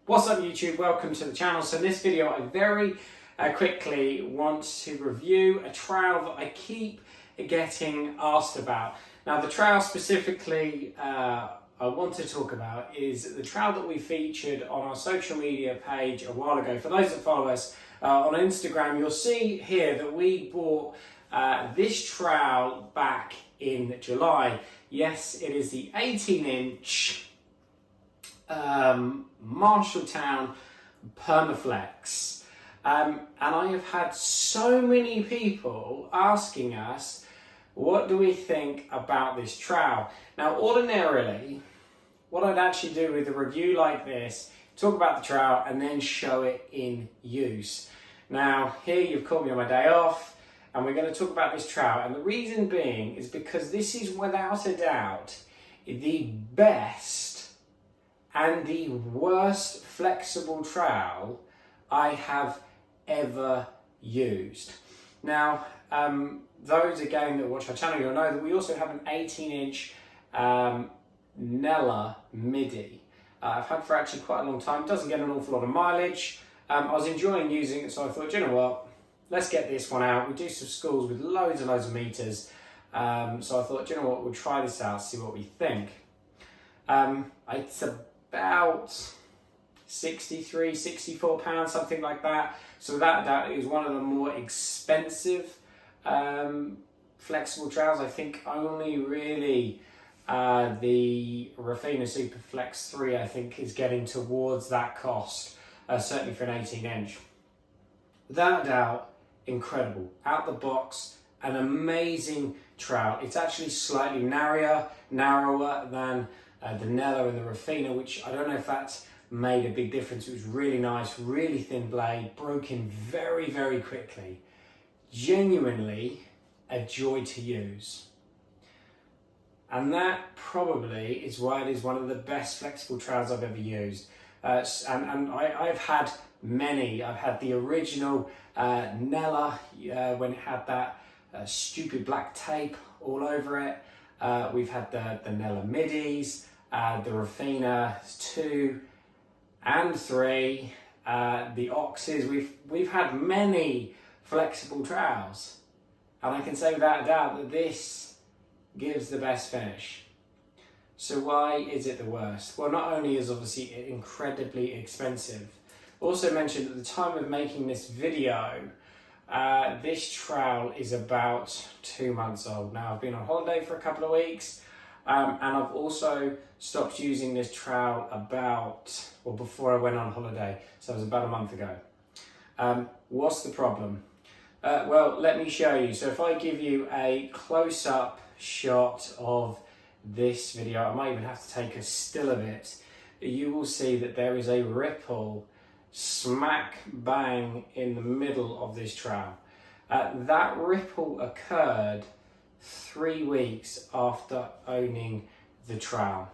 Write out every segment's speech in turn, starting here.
What's up YouTube, welcome to the channel. So in this video I very quickly want to review a trowel that I keep getting asked about. Now the trowel specifically I want to talk about is the trowel that we featured on our social media page a while ago. For those that follow us on Instagram, you'll see here that we bought this trowel back in July. Yes, it is the 18-inch Marshalltown Permaflex, and I have had so many people asking us, what do we think about this trowel? Now ordinarily what I'd actually do with a review like this, talk about the trowel and then show it in use. Now here you've caught me on my day off and we're going to talk about this trowel, and the reason being is because this is without a doubt the best and the worst flexible trowel I have ever used. Now, those again that watch our channel, you'll know that we also have an 18-inch Nella midi. I've had for actually quite a long time. It doesn't get an awful lot of mileage. I was enjoying using it, so I thought, you know what, let's get this one out. We do some schools with loads and loads of meters. So I thought, you know what, we'll try this out, see what we think. It's about 63, 64 pounds, something like that. So that is one of the more expensive flexible trowels. I think only really the Refina Spatula 3 I think is getting towards that cost, certainly for an 18-inch. Without a doubt, incredible. Out the box, an amazing trowel. It's actually slightly narrower than the Nella and the Refina, which I don't know if that's made a big difference. It was really nice, really thin blade, broke in very, very quickly. Genuinely a joy to use. And that probably is why it is one of the best flexible trowels I've ever used. And I've had many. I've had the original Nella when it had that stupid black tape all over it. We've had the Nella midis, the Refina 2 and 3, the Oxes. We've had many flexible trowels, and I can say without a doubt that this gives the best finish. So why is it the worst? Well, not only is obviously it incredibly expensive, also mentioned at the time of making this video, this trowel is about 2 months old. Now I've been on holiday for a couple of weeks, and I've also stopped using this trowel before I went on holiday, so it was about a month ago. What's the problem? Well, let me show you. So if I give you a close-up shot of this video, I might even have to take a still of it, you will see that there is a ripple smack bang in the middle of this trowel. That ripple occurred 3 weeks after owning the trowel.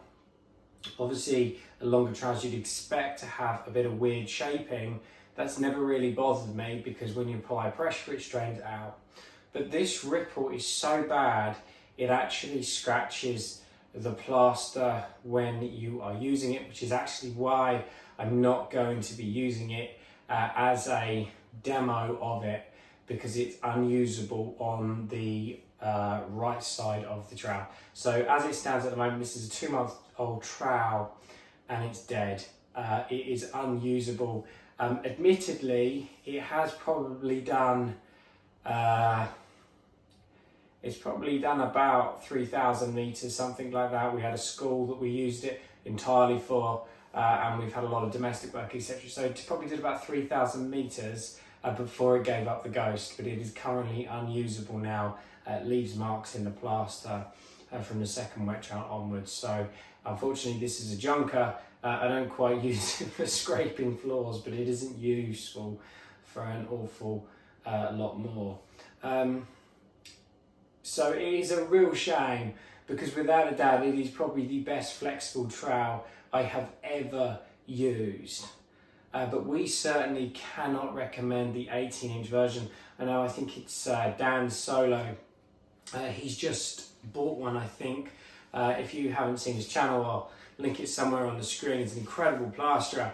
Obviously, a longer trowels you'd expect to have a bit of weird shaping. That's never really bothered me because when you apply pressure it strains out. But this ripple is so bad it actually scratches the plaster when you are using it, which is actually why I'm not going to be using it as a demo of it, because it's unusable on the right side of the trowel. So as it stands at the moment, this is a 2-month-old trowel and it's dead. It is unusable. Admittedly, it has probably done it's probably done about 3,000 meters, something like that. We had a school that we used it entirely for, and we've had a lot of domestic work, etc. So it probably did about 3,000 meters before it gave up the ghost, but it is currently unusable now. It leaves marks in the plaster from the second wet trowel onwards. So unfortunately this is a junker. I don't quite use it for scraping floors, but it isn't useful for an awful lot more. So it is a real shame, because without a doubt it is probably the best flexible trowel I have ever used. But we certainly cannot recommend the 18-inch version. I know, I think it's Dan Solo. He's just bought one, I think. If you haven't seen his channel, I'll link it somewhere on the screen. He's an incredible plasterer.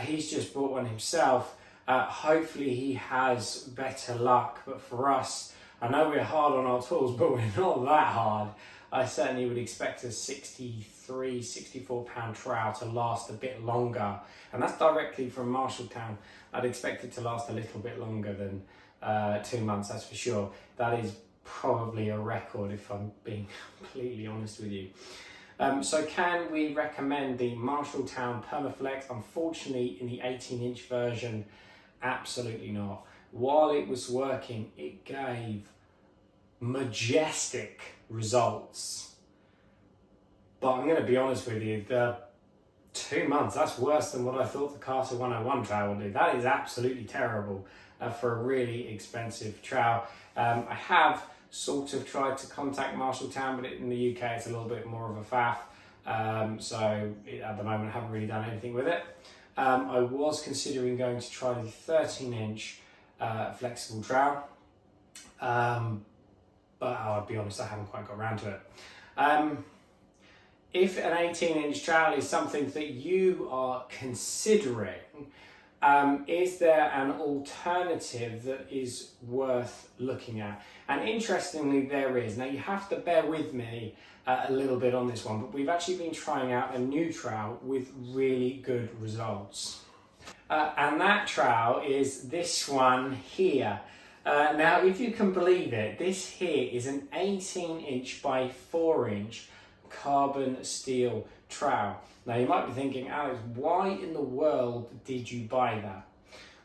He's just bought one himself. Hopefully he has better luck, but for us, I know we're hard on our tools, but we're not that hard. I certainly would expect a 63, 64 pound trowel to last a bit longer. And that's directly from Marshalltown. I'd expect it to last a little bit longer than 2 months, that's for sure. That is probably a record if I'm being completely honest with you. So can we recommend the Marshalltown Permaflex? Unfortunately, in the 18-inch version, absolutely not. While it was working, it gave majestic results. But I'm going to be honest with you, the 2 months, that's worse than what I thought the Carter 101 trowel would do. That is absolutely terrible for a really expensive trowel. I have sort of tried to contact Marshalltown, but in the UK it's a little bit more of a faff. At the moment I haven't really done anything with it. I was considering going to try the 13-inch flexible trowel, but I'll be honest, I haven't quite got around to it. If an 18-inch trowel is something that you are considering, is there an alternative that is worth looking at? And interestingly, there is. Now, you have to bear with me a little bit on this one, but we've actually been trying out a new trowel with really good results. And that trowel is this one here. Now, if you can believe it, this here is an 18-inch by 4-inch carbon steel trowel. Now you might be thinking, Alex, why in the world did you buy that?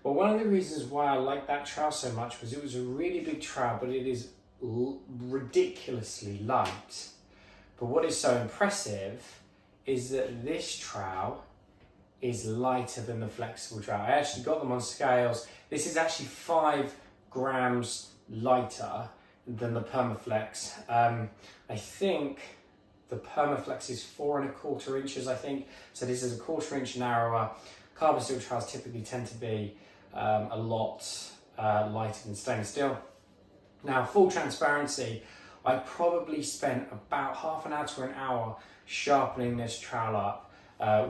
Well, one of the reasons why I like that trowel so much was it was a really big trowel, but it is ridiculously light. But what is so impressive is that this trowel is lighter than the flexible trowel. I actually got them on scales. This is actually 5 grams lighter than the Permaflex. I think the Permaflex is 4 1/4 inches, I think. So this is a 1/4 inch narrower. Carbon steel trowels typically tend to be a lot lighter than stainless steel. Now, full transparency, I probably spent about half an hour to an hour sharpening this trowel up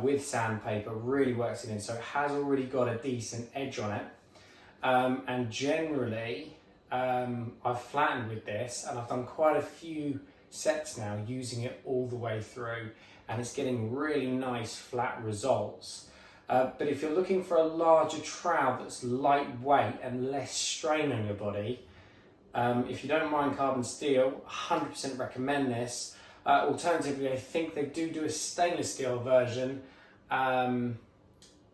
with sandpaper. Really works it in, so it has already got a decent edge on it. And generally, I've flattened with this, and I've done quite a few sets now using it all the way through, and it's getting really nice flat results. But if you're looking for a larger trowel that's lightweight and less strain on your body, if you don't mind carbon steel, 100% recommend this. Alternatively, I think they do a stainless steel version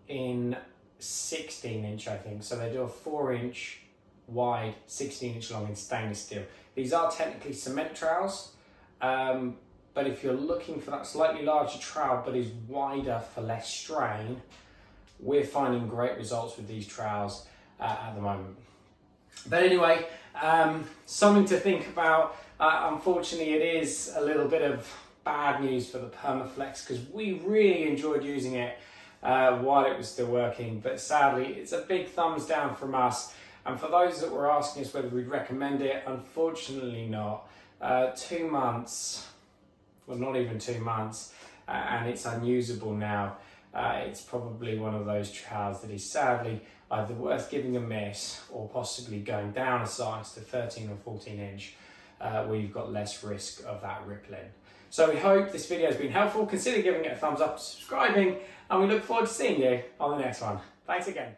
in 16-inch, I think. So they do a 4-inch wide, 16-inch long in stainless steel. These are technically cement trowels, but if you're looking for that slightly larger trowel but is wider for less strain, we're finding great results with these trowels at the moment. But anyway, something to think about. Unfortunately, it is a little bit of bad news for the Permaflex because we really enjoyed using it while it was still working, but sadly it's a big thumbs down from us. And for those that were asking us whether we'd recommend it, unfortunately not. 2 months, well, not even 2 months, and it's unusable now. It's probably one of those trowels that is sadly either worth giving a miss or possibly going down a size to 13 or 14 inch where you've got less risk of that rippling. So we hope this video has been helpful. Consider giving it a thumbs up, subscribing, and we look forward to seeing you on the next one. Thanks again.